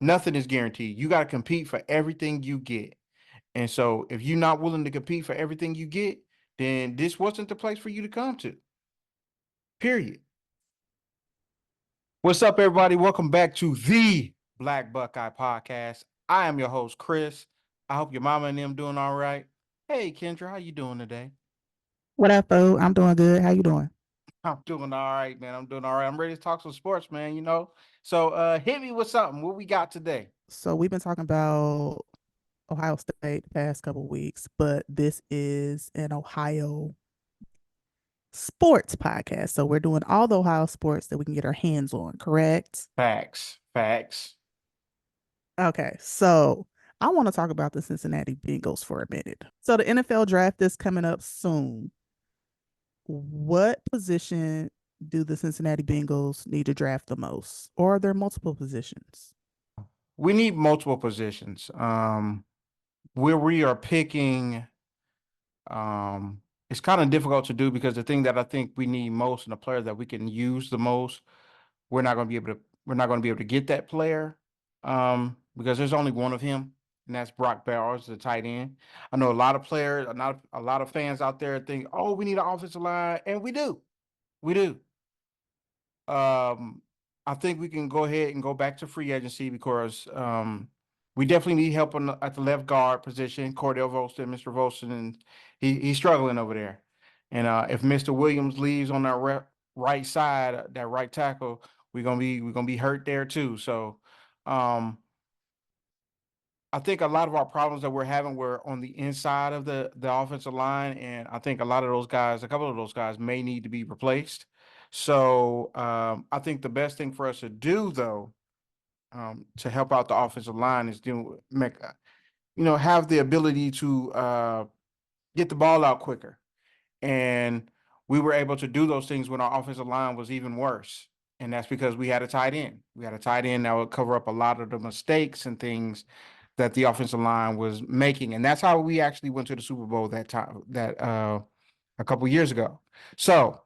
Nothing is guaranteed. You got to compete for everything you get. And so if you're not willing to compete for everything you get, then this wasn't the place for you to come to. Period. What's up, everybody? Welcome back to the Black Buckeye Podcast. I am your host, Chris. I hope your mama and them doing all right. Hey, Kendra, how you doing today? What up, Bo? I'm doing good. How you doing? I'm doing all right, man. I'm doing all right. I'm ready to talk some sports, man. So hit me with something. What we got today? So we've been talking about Ohio State the past couple of weeks, but this is an Ohio sports podcast. So we're doing all the Ohio sports that we can get our hands on, correct? Facts. Facts. Okay, so I want to talk about the Cincinnati Bengals for a minute. So the NFL draft is coming up soon. What position do the Cincinnati Bengals need to draft the most? Or are there multiple positions? We need multiple positions. Where we are picking, it's kind of difficult to do because the thing that I think we need most and the player that we can use the most, we're not going to be able to get that player. Because there's only one of him, and that's Brock Bowers, the tight end. I know a lot of players, a lot of fans out there think, oh, we need an offensive line, and we do. We do. Um, I think we can go ahead and go back to free agency because we definitely need help at the left guard position. Cordell Volston, Mr. Volston, and he's struggling over there. And if Mr. Williams leaves on that right side, that right tackle, we're gonna be hurt there too. So um, I think a lot of our problems that we're having were on the inside of the offensive line, and I think a couple of those guys, may need to be replaced. So I think the best thing for us to do, though, to help out the offensive line is have the ability to get the ball out quicker. And we were able to do those things when our offensive line was even worse. And that's because we had a tight end. We had a tight end that would cover up a lot of the mistakes and things that the offensive line was making. And that's how we actually went to the Super Bowl that time, that a couple years ago. So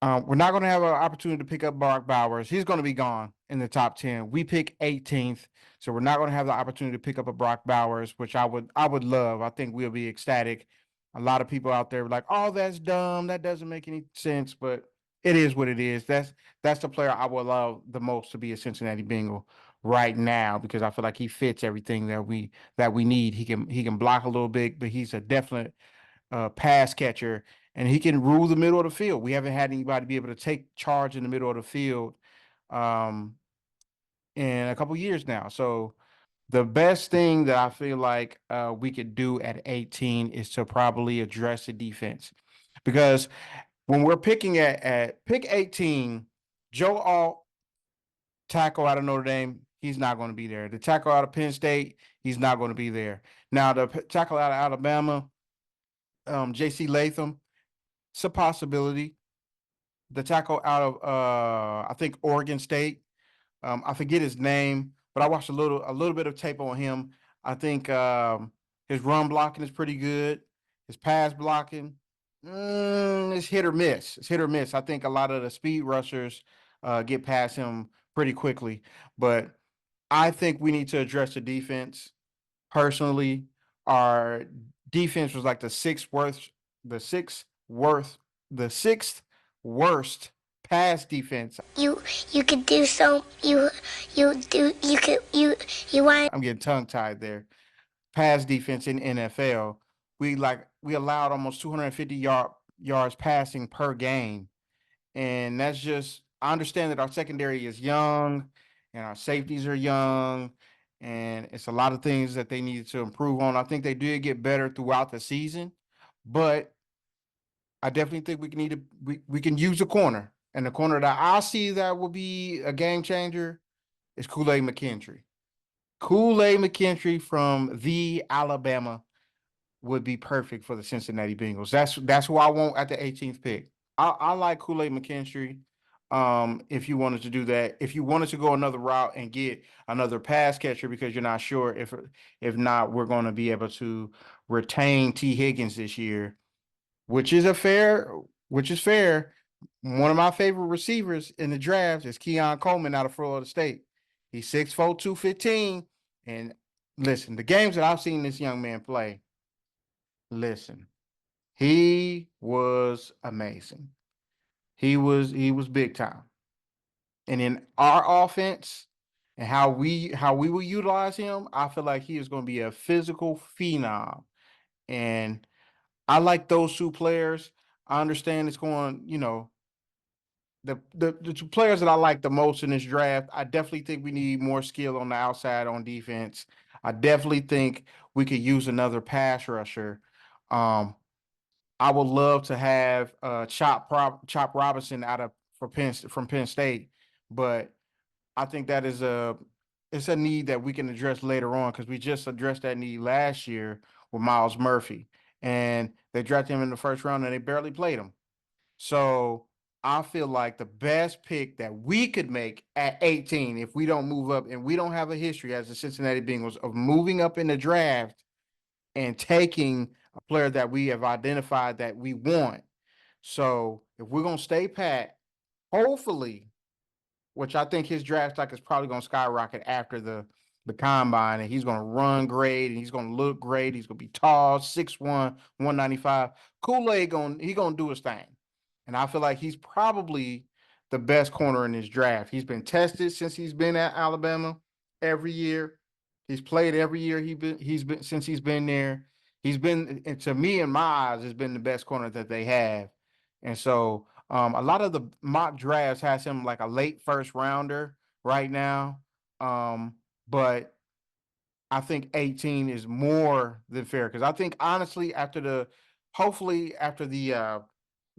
we're not going to have an opportunity to pick up Brock Bowers. He's going to be gone in the top 10. We pick 18th, so we're not going to have the opportunity to pick up a Brock Bowers, which I would love. I think we'll be ecstatic. A lot of people out there are like, "Oh, that's dumb. That doesn't make any sense." But it is what it is. That's the player I would love the most to be a Cincinnati Bengal right now because I feel like he fits everything that we need. He can block a little bit, but he's a definite pass catcher, and he can rule the middle of the field. We haven't had anybody be able to take charge in the middle of the field um, in a couple years now. So the best thing that I feel like we could do at 18 is to probably address the defense, because when we're picking at pick 18, Joe Alt, tackle out of Notre Dame, he's not going to be there. The tackle out of Penn State, he's not going to be there. Now the tackle out of Alabama, J.C. Latham, it's a possibility. The tackle out of I think Oregon State. I forget his name, but I watched a little bit of tape on him. I think his run blocking is pretty good. His pass blocking, is hit or miss. It's hit or miss. I think a lot of the speed rushers get past him pretty quickly, but I think we need to address the defense. Personally, our defense was like the sixth worst, the sixth worst pass defense. You could do so you could you want I'm getting tongue tied there. Pass defense in NFL. We allowed almost 250 yards passing per game, and that's just, I understand that our secondary is young and our safeties are young, and it's a lot of things that they needed to improve on. I think they did get better throughout the season, but I definitely think we can use a corner. And the corner that I see that will be a game changer is Kool-Aid McKinstry. Kool-Aid McKinstry from the Alabama would be perfect for the Cincinnati Bengals. That's who I want at the 18th pick. I like Kool-Aid McKinstry. If you wanted to do that, if you wanted to go another route and get another pass catcher because you're not sure if not, we're going to be able to retain T. Higgins this year, which is a fair, which is fair. One of my favorite receivers in the draft is Keon Coleman out of Florida State. He's 6'4", 215. And listen, the games that I've seen this young man play, listen, he was amazing. He was big time. And in our offense and how we will utilize him, I feel like he is going to be a physical phenom. And I like those two players. I understand it's going, the two players that I like the most in this draft. I definitely think we need more skill on the outside on defense. I definitely think we could use another pass rusher. Um, I would love to have Chop Robinson out of from Penn State, but I think that is a need that we can address later on because we just addressed that need last year with Miles Murphy, and they drafted him in the first round and they barely played him. So I feel like the best pick that we could make at 18, if we don't move up and we don't have a history as the Cincinnati Bengals of moving up in the draft and taking a player that we have identified that we want. So if we're gonna stay pat, hopefully, which I think his draft stock is probably going to skyrocket after the combine, and he's going to run great, and he's going to look great. He's going to be tall, 6'1", 195. Kool-Aid he going to do his thing, and I feel like he's probably the best corner in his draft. He's been tested since he's been at Alabama every year. He's played every year he's been since he's been there. He's been, and to me, in my eyes, has been the best corner that they have, and so a lot of the mock drafts has him like a late first rounder right now. But I think 18 is more than fair because I think honestly hopefully after the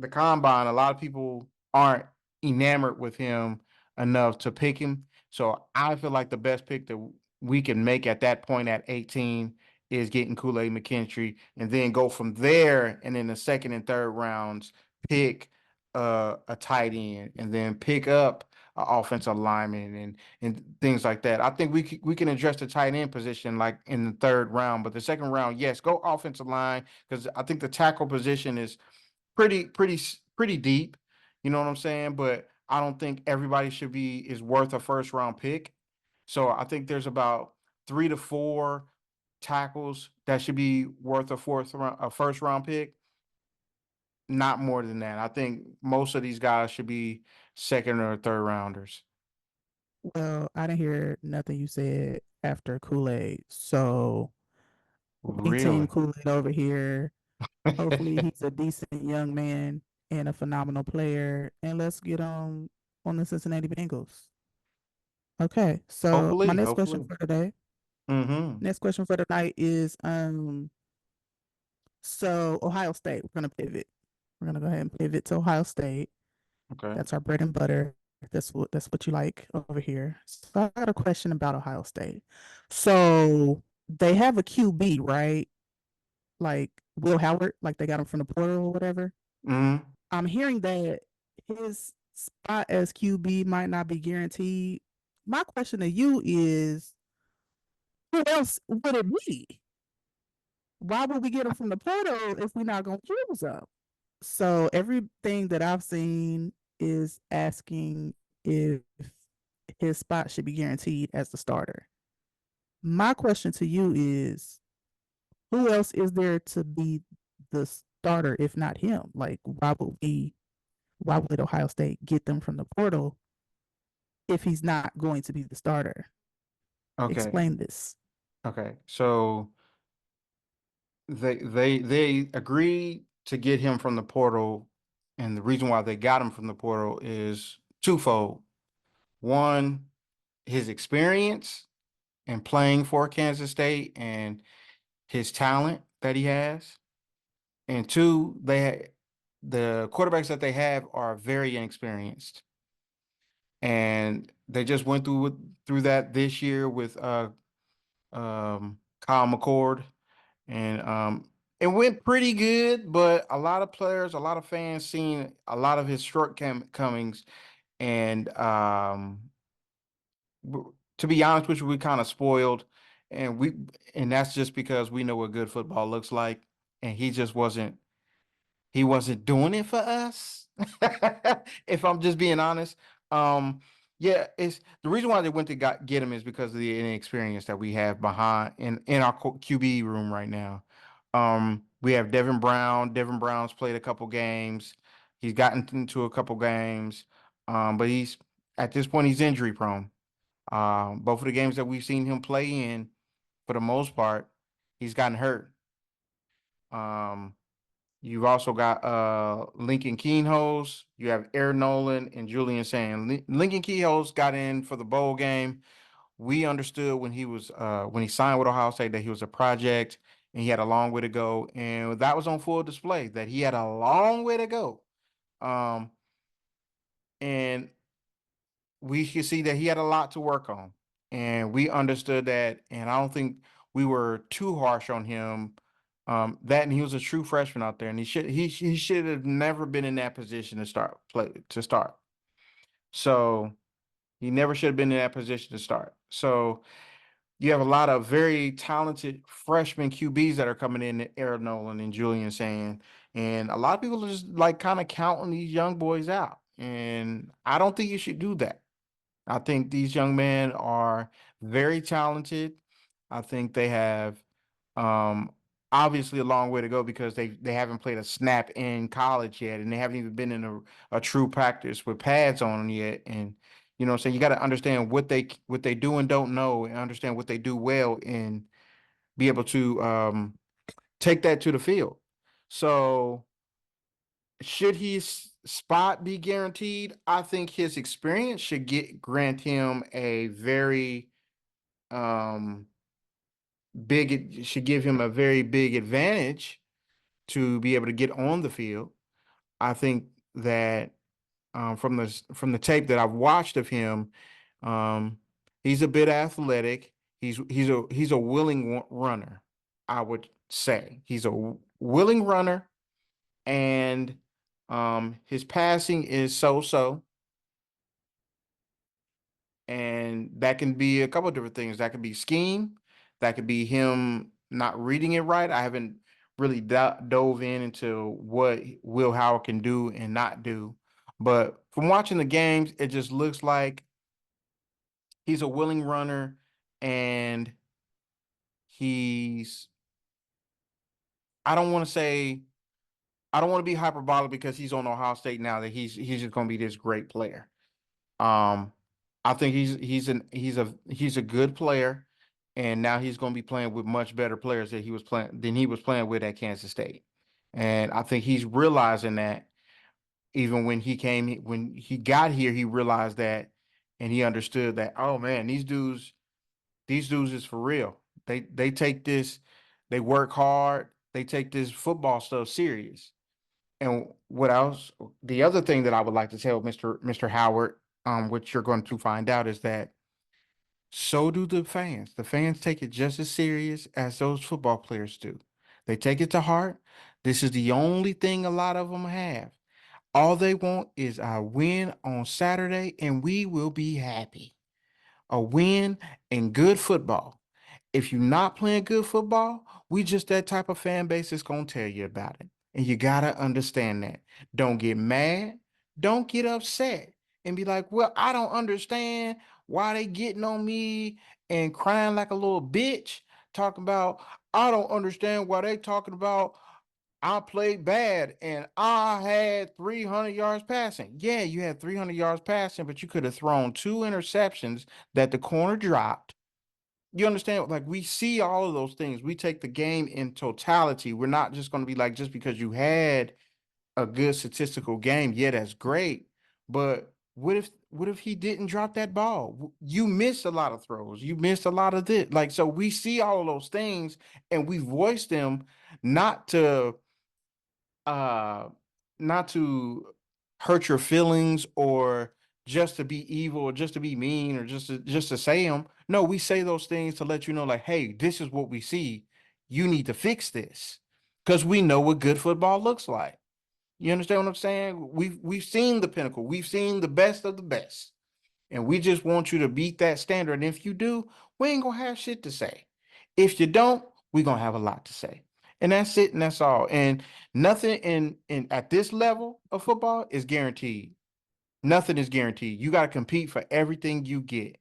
combine, a lot of people aren't enamored with him enough to pick him. So I feel like the best pick that we can make at that point at 18 is getting Kool-Aid McKinstry and then go from there and in the second and third rounds pick a tight end and then pick up an offensive lineman and things like that. I think we can address the tight end position like in the third round, but the second round, yes, go offensive line because I think the tackle position is pretty deep. You know what I'm saying? But I don't think everybody is worth a first round pick. So I think there's about 3 to 4 tackles that should be worth a first round pick. Not more than that. I think most of these guys should be second or third rounders. Well, I didn't hear nothing you said after Kool-Aid. So we team Really? Kool-Aid over here. Hopefully he's a decent young man and a phenomenal player. And let's get on the Cincinnati Bengals. Okay. So my Hopefully, next question hopefully. for today, Mm-hmm. next question for tonight is so Ohio State, we're gonna pivot. We're gonna go ahead and pivot to Ohio State. Okay. That's our bread and butter. That's what you like over here. So I got a question about Ohio State. So they have a QB, right? Like Will Howard, like they got him from the portal or whatever. Mm-hmm. I'm hearing that his spot as QB might not be guaranteed. My question to you is, who else would it be? Why would we get him from the portal if we're not gonna use him? So everything that I've seen is asking if his spot should be guaranteed as the starter. My question to you is, who else is there to be the starter if not him? Like, why would Ohio State get them from the portal if he's not going to be the starter? Okay. Explain this. Okay. So they agreed to get him from the portal, and the reason why they got him from the portal is twofold. One, his experience in playing for Kansas State and his talent that he has, and two, the quarterbacks that they have are very inexperienced, and they just went through that this year with Kyle McCord. And it went pretty good, but a lot of players, a lot of fans seen a lot of his shortcomings. And to be honest with you, we kind of spoiled, and and that's just because we know what good football looks like, and he wasn't doing it for us. If I'm just being honest, um, Yeah, it's the reason why they went to get him is because of the inexperience that we have behind in our QB room right now. We have Devin Brown. Devin Brown's played a couple games. He's gotten into a couple games, but he's at this point he's injury prone. Both of the games that we've seen him play in, for the most part, he's gotten hurt. Um, you've also got Lincoln Keenholz. You have Aaron Nolan and Julian Sand. Lincoln Keenholz got in for the bowl game. We understood when he signed with Ohio State that he was a project and he had a long way to go, and that was on full display that he had a long way to go. Um, and we could see that he had a lot to work on, and we understood that. And I don't think we were too harsh on him. That and he was a true freshman out there, and he should have never been in that position to start. So he never should have been in that position to start. So you have a lot of very talented freshman QBs that are coming in, Aaron Nolan and Julian Sand, and a lot of people are just like kind of counting these young boys out. And I don't think you should do that. I think these young men are very talented. I think they have um, obviously a long way to go because they haven't played a snap in college yet, and they haven't even been in a true practice with pads on them yet. And so you got to understand what they do and don't know, and understand what they do well, and be able to take that to the field. So should his spot be guaranteed? I think his experience should grant him a very um it should give him a very big advantage to be able to get on the field. I think that from the tape that I've watched of him, um, he's a bit athletic. He's a willing runner. I would say he's a willing runner, and his passing is so. And that can be a couple of different things. That could be scheme. That could be him not reading it right. I haven't really dove into what Will Howard can do and not do. But from watching the games, it just looks like he's a willing runner, and he's, I don't want to say, I don't want to be hyperbolic because he's on Ohio State now that he's just going to be this great player. Um, I think he's a good player, and now he's going to be playing with much better players than he was playing with at Kansas State. And I think he's realizing that even when he got here, he realized that, and he understood that, oh man, these dudes is for real. They take this, they work hard, they take this football stuff serious. And what else? The other thing that I would like to tell Mr. Howard, which you're going to find out, is that so do the fans. The fans take it just as serious as those football players do. They take it to heart. This is the only thing a lot of them have. All they want is a win on Saturday, and we will be happy. A win and good football. If you're not playing good football, we just that type of fan base that's gonna tell you about it. And you gotta understand that. Don't get mad, don't get upset, and be like, well, I don't understand why they getting on me and crying like a little bitch, talking about I don't understand why they talking about I played bad and I had 300 yards passing. Yeah, you had 300 yards passing, but you could have thrown two interceptions that the corner dropped. You understand? Like, we see all of those things. We take the game in totality. We're not just going to be like, just because you had a good statistical game, yeah, that's great. But what if he didn't drop that ball? You missed a lot of throws. You missed a lot of this. Like, so we see all of those things, and we voice them not to uh not to hurt your feelings, or just to be evil, or just to be mean, or just to say them. No, we say those things to let you know, like, hey, this is what we see. You need to fix this, because we know what good football looks like. You understand what I'm saying? We've seen the pinnacle. We've seen the best of the best. And we just want you to beat that standard. And if you do, we ain't gonna have shit to say. If you don't, we're gonna have a lot to say. And that's it, and that's all. And nothing in at this level of football is guaranteed. Nothing is guaranteed. You got to compete for everything you get.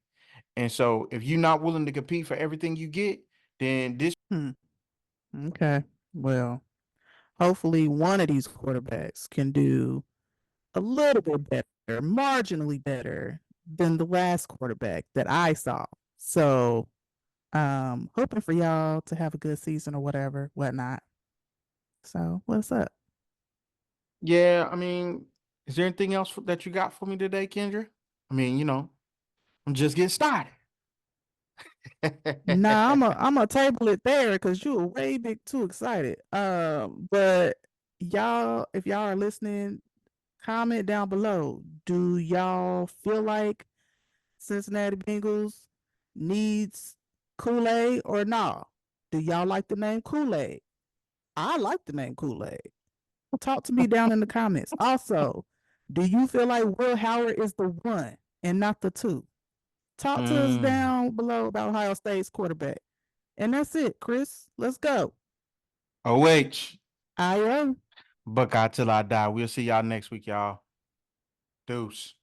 And so if you're not willing to compete for everything you get, then this Okay. Well, hopefully one of these quarterbacks can do a little bit better, marginally better than the last quarterback that I saw. So, hoping for y'all to have a good season or whatever, whatnot. So, what's up? yeah, I mean, is there anything else that you got for me today, Kendra? I mean, I'm just getting started. Nah, I'm a table it there because you were way big too excited. But y'all, if y'all are listening, comment down below. Do y'all feel like Cincinnati Bengals needs Kool-Aid or no? Do y'all like the name Kool-Aid? I like the name Kool-Aid. Talk to me down in the comments. Also, do you feel like Will Howard is the one and not the two? Talk to us Mm. down below about Ohio State's quarterback. And that's it, Chris. Let's go. OH, I am. Buckeye till I die. We'll see y'all next week, y'all. Deuce.